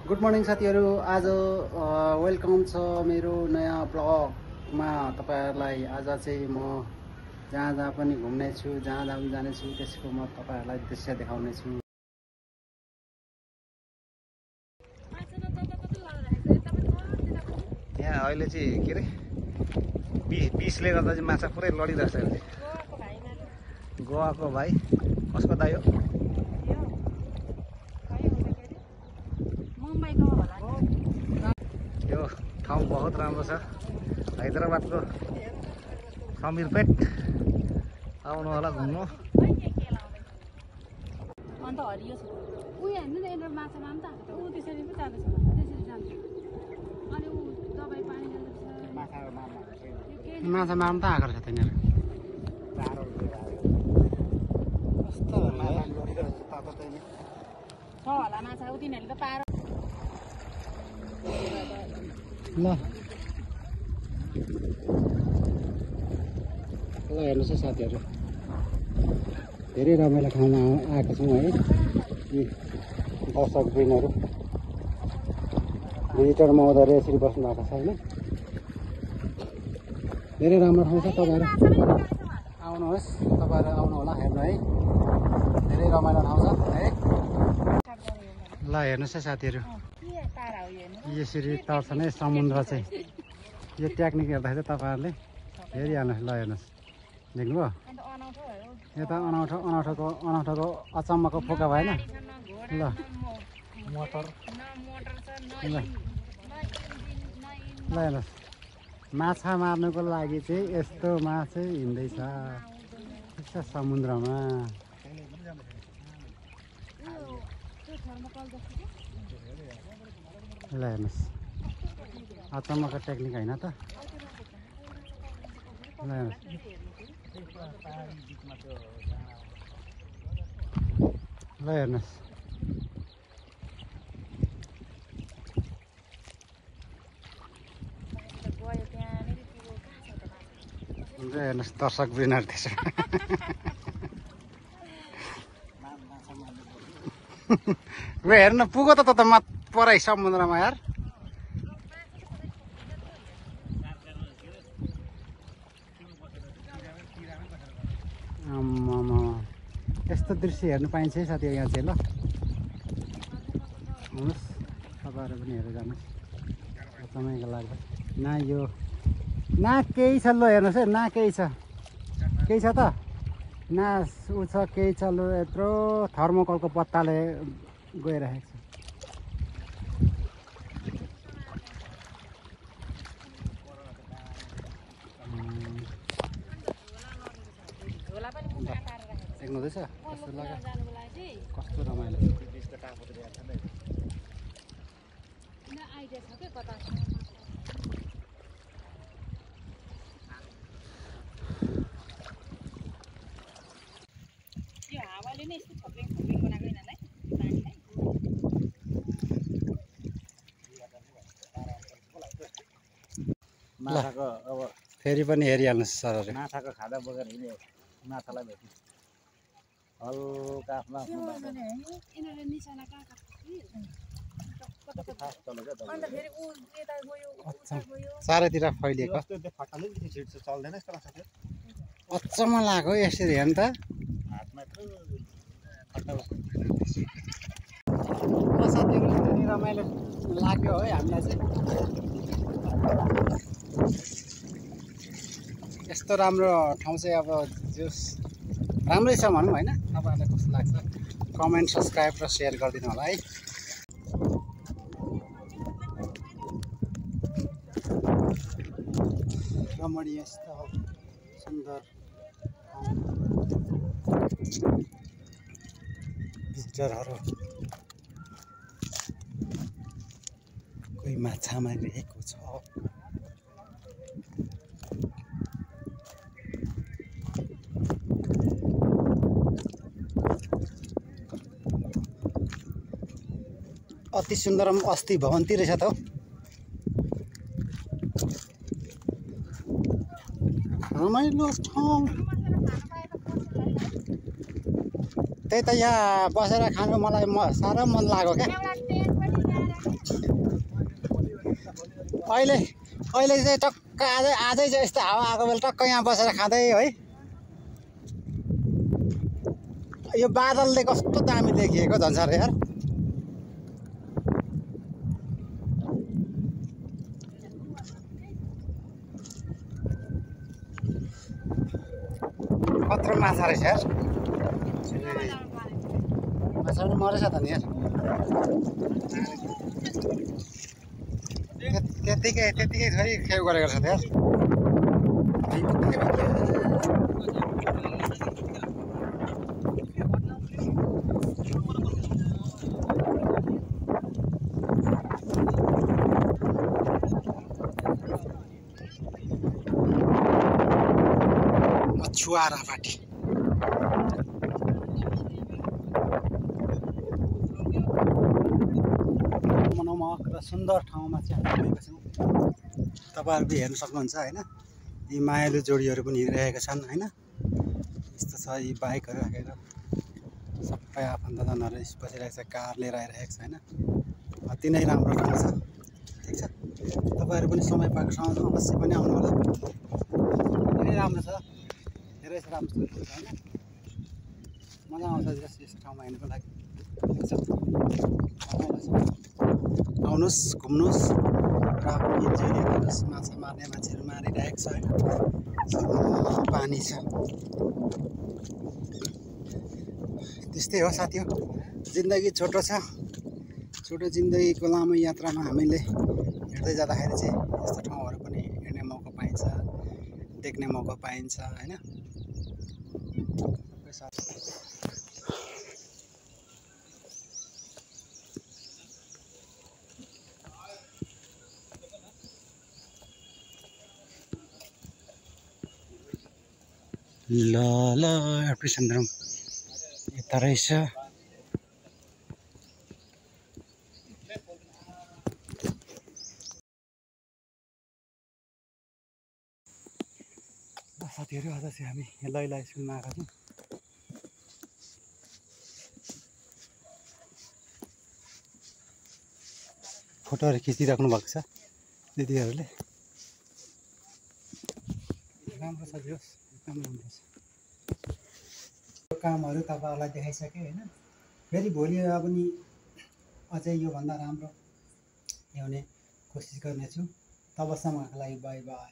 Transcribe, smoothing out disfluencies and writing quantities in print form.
Good morning साथीहरू। आज welcome छ मेरो नयाँ ब्लगमा तपाईहरुलाई। आज चाहिँ म जहाँ जहाँ पनि घुम्ने छु, जहाँ जहाँ पनि जाने छु, त्यसको म तपाईहरुलाई दृश्य देखाउने छु। यहाँ अहिले चाहिँ के रे पिसले गर्दा चाहिँ माछा पुरै लडिरहेछ। गोवाको भाइ कसको दाइ हो? यो ठाउँ बहुत राम्रो छ। हैदराबादको समीरपेट आउनु होला घुम्नु। अन्त हरियो छ उ हेर्नु न एन्डर माछा माम त उ त्यसरी पो जाँदैछ त्यसरी जान्छ। अनि उ दबाई पानी जाँदैछ माछा मार्न त आएको छ तिनीहरू। कस्तो छ होला माछा उ तिनीहरूले त पार ल हेर्नुहोस् है साथीहरू, धेरै रमाइलो ठाउँमा आएको छौँ है। यी दर्शकवृन्दहरू भिजिटर महोदयले यसरी बस्नु भएको छ होइन। धेरै राम्रो ठाउँ छ, तपाईँहरू आउनुहोस्, तपाईँहरू आउनु होला हेर्नु है। धेरै रमाइलो ठाउँ छ है। ल हेर्नुहोस् है साथीहरू, यसरी तर्छ नै समुद्र चाहिँ। यो टेक्निक हेर्दाखेरि तपाईँहरूले हेरिहाल्नुहोस्। ल हेर्नुहोस्, देख्नुभयो? यता अनौठोको अचम्मको फोका भएन। ल मोटर ल हेर्नुहोस्, माछा मार्नुको लागि चाहिँ यस्तोमा चाहिँ हिँड्दैछ समुद्रमा। ल हेर्नुहोस्, अचम्मको टेक्निक होइन त। ल हेर्नुहोस्, ल हेर्नुहोस्, हेर्नुहोस् दर्शक वृन्दहरू त्यसो। हेर्नु पुगो त परै समुद्रमा यार। यस्तो दृश्य हेर्नु पाइन्छ है साथी यहाँ चाहिँ। ल आउनुहोस्, तपाईँहरू पनि हेरेर जानुहोस्, तपाईँको लाग्छ न यो न केही छ। ल हेर्नुहोस् है, न केही छ, केही छ त न ऊ छ, केही छ। लु यत्रो थर्मोकलको पत्ताले गइरहेको छ। देख्नुहुँदैछ कस्तो लाग्यो, कस्तो रमाइलो। माछाको अब फेरि पनि हेरिहाल्नुहोस् सरहरू। माछाको खादा बोकेर हिँड्यो, माछालाई भेट्नु हल्का आफ्नो चारैतिर फैलिएको चल्दैन। अचम्म लाग्यो यसरी हेर्नु त। साथीहरू धेरै रमाइलो लाग्यो है हामीलाई चाहिँ। यस्तो राम्रो ठाउँ चाहिँ अब जस राम्रै छ भनौँ होइन। तपाईँहरूलाई कस्तो लाग्छ कमेन्ट, सब्सक्राइब र सेयर गरिदिनु होला है। रमणीय स्थल, सुन्दर भिजिटरहरू कोही माछा मारिरहेको छ। अति सुन्दर अस्ति भवन्ती रहेछ त। रमाइलो ठाउँ त्यही त। यहाँ बसेर खानु मलाई साह्रो मन लाग्यो क्या। अहिले चाहिँ टक्क आजै चाहिँ यस्तो हावा आएको बेला टक्क यहाँ बसेर खाँदै है। यो बादलले कस्तो दामी देखिएको झन् साह्रो यार। कत्रो माछा रहेछ यार। माछा पनि मरेछ त नि यार। त्यतिकै थोरै खेल गरेको छ त यार। छुवारा पाटी मनमोहक र सुन्दर ठाउँमा चाहिँ हामी गएका छौँ। तपाईँहरू हेर्न सक्नुहुन्छ होइन। यी मायालु जोडीहरू पनि हिँडिरहेका छन् होइन। यस्तो छ यी बाइकहरू राखेर सबै आफन्तजनहरू बसिरहेको छ। कार लिएर आइरहेको छ होइन। अति नै राम्रो ठाउँ छ। ठिक छ, तपाईँहरू पनि समय पाएको ठाउँमा अवश्य पनि आउनु होला। धेरै राम्रो छ, धेरै राम्रो छ होइन। मजा आउँछ यस्तो ठाउँमा हिँड्नुको लागि। आउनुहोस्, घुम्नुहोस् र आफ्नो इन्जोय लिनुहोस्। माछा मार्ने मान्छेहरू मारिरहेको छ होइन। पानी छ। त्यस्तै हो साथी हो, जिन्दगी छोटो छ। छोटो जिन्दगीको लामो यात्रामा हामीले हिँड्दै जाँदाखेरि चाहिँ यस्तो ठाउँहरू पनि हिँड्ने मौका पाइन्छ, देख्ने मौका पाइन्छ होइन। ल एप्रिसन्ड्रम यता रहेछ। साथीहरू आज चाहिँ हामी लैला स्कुलमा आएका छौँ। फोटोहरू खिचिराख्नु भएको छ दिदीहरूले। राम्रो छ, जोस् एकदम राम्रो छ। कामहरू तपाईँहरूलाई देखाइसकेँ होइन। फेरि भोलि पनि अझै योभन्दा राम्रो ल्याउने कोसिस गर्नेछु। तबसम्मको लागि बाई बाई।